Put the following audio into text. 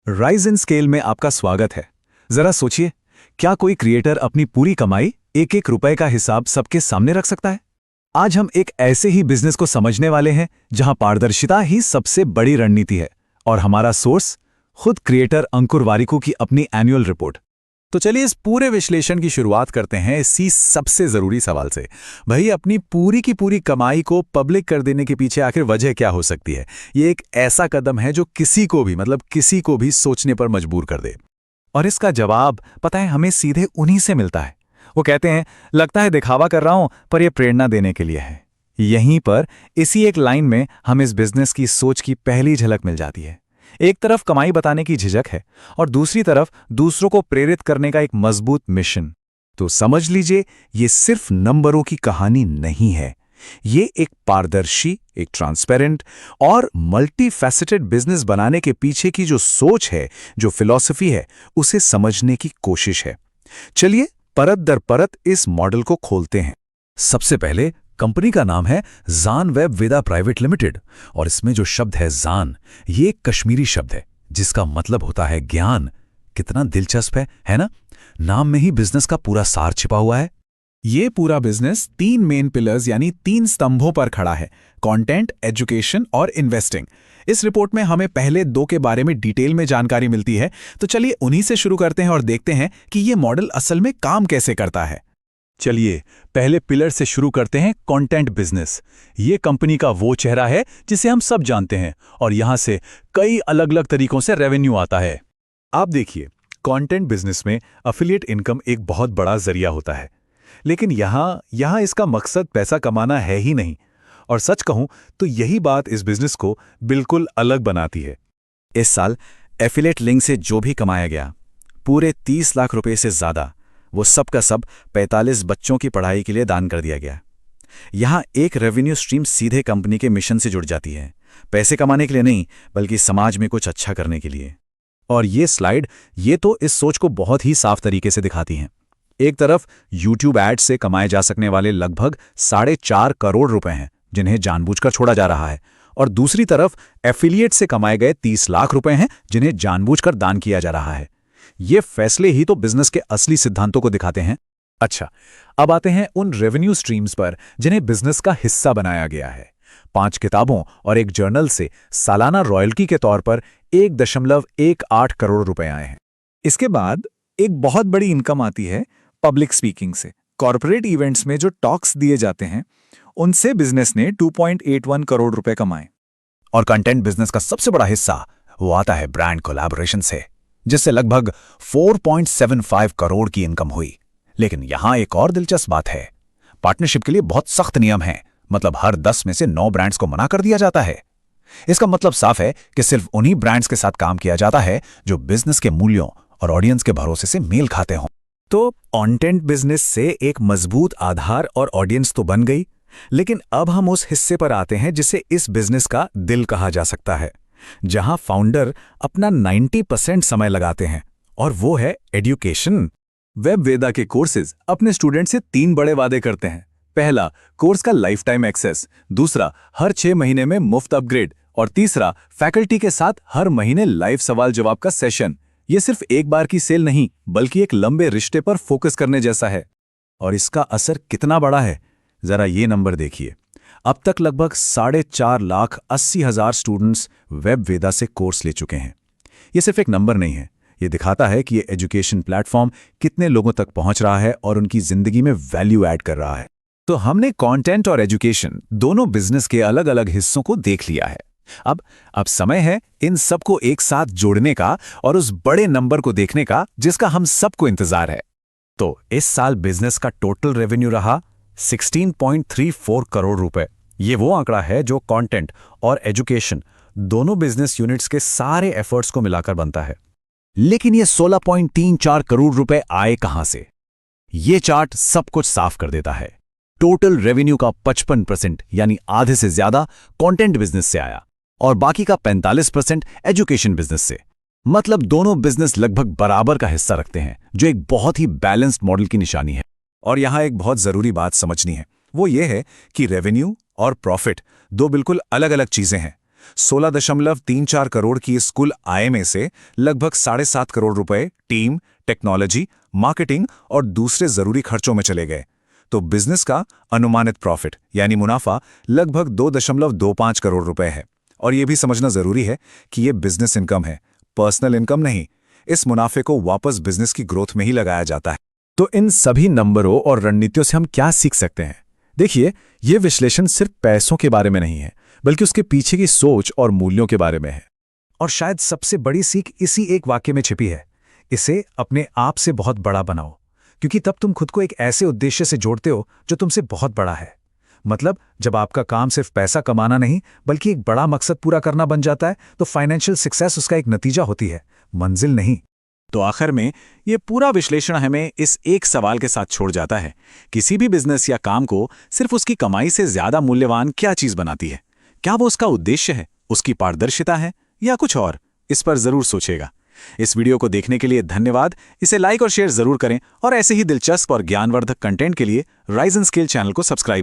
Rise in scale में आपका स्वागत है। जरा सोचिए, क्या कोई क्रिएटर अपनी पूरी कमाई एक एक रुपए का हिसाब सबके सामने रख सकता है? आज हम एक ऐसे ही बिजनेस को समझने वाले हैं जहां पारदर्शिता ही सबसे बड़ी रणनीति है। और हमारा सोर्स खुद क्रिएटर अंकुर वारिकू की अपनी एनुअल रिपोर्ट। तो चलिए इस पूरे विश्लेषण की शुरुआत करते हैं इसी सबसे जरूरी सवाल से। भाई, अपनी पूरी की पूरी कमाई को पब्लिक कर देने के पीछे आखिर वजह क्या हो सकती है? ये एक ऐसा कदम है जो किसी को भी सोचने पर मजबूर कर दे। और इसका जवाब पता है हमें सीधे उन्हीं से मिलता है। वो कहते हैं, लगता है दिखावा कर रहा हूं पर यह प्रेरणा देने के लिए है। यहीं पर इसी एक लाइन में हम इस बिजनेस की सोच की पहली झलक मिल जाती है। एक तरफ कमाई बताने की झिझक है और दूसरी तरफ दूसरों को प्रेरित करने का एक मजबूत मिशन। तो समझ लीजिए, ये सिर्फ नंबरों की कहानी नहीं है। ये एक पारदर्शी, एक ट्रांसपेरेंट और मल्टी फैसेटेड बिजनेस बनाने के पीछे की जो सोच है, जो फिलॉसफी है, उसे समझने की कोशिश है। चलिए परत दर परत इस मॉडल को खोलते हैं। सबसे पहले कंपनी का नाम है ज़ान वेब वेदा प्राइवेट लिमिटेड। और इसमें जो शब्द है ज़ान, ये एक कश्मीरी शब्द है जिसका मतलब होता है ज्ञान। कितना दिलचस्प है ना? नाम में ही बिजनेस का पूरा सार छिपा हुआ है। ये पूरा बिजनेस 3 मेन पिलर्स यानी 3 स्तंभों पर खड़ा है: कंटेंट, एजुकेशन और इन्वेस्टिंग। इस रिपोर्ट में हमें पहले 2 के बारे में डिटेल में जानकारी मिलती है, तो चलिए उन्हीं से शुरू करते हैं और देखते हैं कि ये मॉडल असल में काम कैसे करता है। चलिए पहले पिलर से शुरू करते हैं, कंटेंट बिजनेस। ये कंपनी का वो चेहरा है जिसे हम सब जानते हैं और यहां से कई अलग अलग तरीकों से रेवेन्यू आता है। आप देखिए, कंटेंट बिजनेस में अफिलिएट इनकम एक बहुत बड़ा जरिया होता है, लेकिन यहां इसका मकसद पैसा कमाना है ही नहीं। और सच कहूं तो यही बात इस बिजनेस को बिल्कुल अलग बनाती है। इस साल एफिलिएट लिंक से जो भी कमाया गया, पूरे 30 लाख रुपए से ज्यादा, वो सब का सब 45 बच्चों की पढ़ाई के लिए दान कर दिया गया। यहां एक रेवेन्यू स्ट्रीम सीधे कंपनी के मिशन से जुड़ जाती है, पैसे कमाने के लिए नहीं बल्कि समाज में कुछ अच्छा करने के लिए। और ये स्लाइड तो इस सोच को बहुत ही साफ तरीके से दिखाती हैं। एक तरफ यूट्यूब एड से कमाए जा सकने वाले लगभग 4.5 करोड़ रुपए हैं जिन्हें जानबूझकर छोड़ा जा रहा है, और दूसरी तरफ एफिलिएट से कमाए गए 30 लाख रुपए हैं जिन्हें जानबूझकर दान किया जा रहा है। ये फैसले ही तो बिजनेस के असली सिद्धांतों को दिखाते हैं। अच्छा, अब आते हैं उन रेवेन्यू स्ट्रीम्स पर जिन्हें बिजनेस का हिस्सा बनाया गया है। 5 किताबों और एक जर्नल से सालाना रॉयल्टी के तौर पर 1.18 करोड़ रुपए आए हैं। इसके बाद एक बहुत बड़ी इनकम आती है पब्लिक स्पीकिंग से। कॉर्पोरेट इवेंट्स में जो टॉक्स दिए जाते हैं, उनसे बिजनेस ने 2.81 करोड़ रुपए कमाए। और कंटेंट बिजनेस का सबसे बड़ा हिस्सा वो आता है ब्रांड कोलैबोरेशन से, जिससे लगभग 4.75 करोड़ की इनकम हुई। लेकिन यहां एक और दिलचस्प बात है, पार्टनरशिप के लिए बहुत सख्त नियम हैं। मतलब हर 10 में से 9 ब्रांड्स को मना कर दिया जाता है। इसका मतलब साफ है कि सिर्फ उन्हीं ब्रांड्स के साथ काम किया जाता है जो बिजनेस के मूल्यों और ऑडियंस के भरोसे से मेल खाते हों। तो कंटेंट बिजनेस से एक मजबूत आधार और ऑडियंस तो बन गई, लेकिन अब हम उस हिस्से पर आते हैं जिसे इस बिजनेस का दिल कहा जा सकता है, जहां फाउंडर अपना 90% समय लगाते हैं, और वो है एजुकेशन। वेब वेदा के कोर्सेज अपने स्टूडेंट से 3 बड़े वादे करते हैं। पहला, कोर्स का लाइफ टाइम एक्सेस। दूसरा, हर 6 महीने में मुफ्त अपग्रेड। और तीसरा, फैकल्टी के साथ हर महीने लाइव सवाल जवाब का सेशन। ये सिर्फ एक बार की सेल नहीं बल्कि एक लंबे रिश्ते पर फोकस करने जैसा है। और इसका असर कितना बड़ा है, जरा ये नंबर देखिए। अब तक लगभग 4,80,000 स्टूडेंट्स वेब वेदा से कोर्स ले चुके हैं। ये सिर्फ एक नंबर नहीं है, ये दिखाता है कि ये एजुकेशन प्लेटफॉर्म कितने लोगों तक पहुंच रहा है और उनकी जिंदगी में वैल्यू ऐड कर रहा है। तो हमने कंटेंट और एजुकेशन दोनों बिजनेस के अलग अलग हिस्सों को देख लिया है। अब समय है इन सबको एक साथ जोड़ने का और उस बड़े नंबर को देखने का जिसका हम सबको इंतजार है। तो इस साल बिजनेस का टोटल रेवेन्यू रहा 16.34 करोड़ रुपए। ये वो आंकड़ा है जो कंटेंट और एजुकेशन दोनों बिजनेस यूनिट्स के सारे एफर्ट्स को मिलाकर बनता है। लेकिन ये 16.34 करोड़ रुपए आए कहां से? ये चार्ट सब कुछ साफ कर देता है। टोटल रेवेन्यू का 55% यानी आधे से ज्यादा कंटेंट बिजनेस से आया और बाकी का 45% एजुकेशन बिजनेस से। मतलब दोनों बिजनेस लगभग बराबर का हिस्सा रखते हैं, जो एक बहुत ही बैलेंस्ड मॉडल की निशानी है। और यहां एक बहुत जरूरी बात समझनी है, वो ये है कि रेवेन्यू और प्रॉफिट 2 बिल्कुल अलग अलग चीजें हैं। 16.34 करोड़ की इस कुल आय में से लगभग 7.5 करोड़ रुपए टीम, टेक्नोलॉजी, मार्केटिंग और दूसरे जरूरी खर्चों में चले गए। तो बिजनेस का अनुमानित प्रॉफिट यानी मुनाफा लगभग 2.25 करोड़ रुपए है। और यह भी समझना जरूरी है कि यह बिजनेस इनकम है, पर्सनल इनकम नहीं। इस मुनाफे को वापस बिजनेस की ग्रोथ में ही लगाया जाता है। तो इन सभी नंबरों और रणनीतियों से हम क्या सीख सकते हैं? देखिए, ये विश्लेषण सिर्फ पैसों के बारे में नहीं है, बल्कि उसके पीछे की सोच और मूल्यों के बारे में है। और शायद सबसे बड़ी सीख इसी एक वाक्य में छिपी है, इसे अपने आप से बहुत बड़ा बनाओ, क्योंकि तब तुम खुद को एक ऐसे उद्देश्य से जोड़ते हो जो तुमसे बहुत बड़ा है। मतलब जब आपका काम सिर्फ पैसा कमाना नहीं बल्कि एक बड़ा मकसद पूरा करना बन जाता है, तो फाइनेंशियल सक्सेस उसका एक नतीजा होती है, मंजिल नहीं। तो आखिर में ये पूरा विश्लेषण हमें इस एक सवाल के साथ छोड़ जाता है, किसी भी बिजनेस या काम को सिर्फ उसकी कमाई से ज्यादा मूल्यवान क्या चीज बनाती है? क्या वो उसका उद्देश्य है, उसकी पारदर्शिता है, या कुछ और? इस पर जरूर सोचेगा। इस वीडियो को देखने के लिए धन्यवाद। इसे लाइक और शेयर जरूर करें और ऐसे ही दिलचस्प और ज्ञानवर्धक कंटेंट के लिए राइज एंड स्किल चैनल को सब्सक्राइब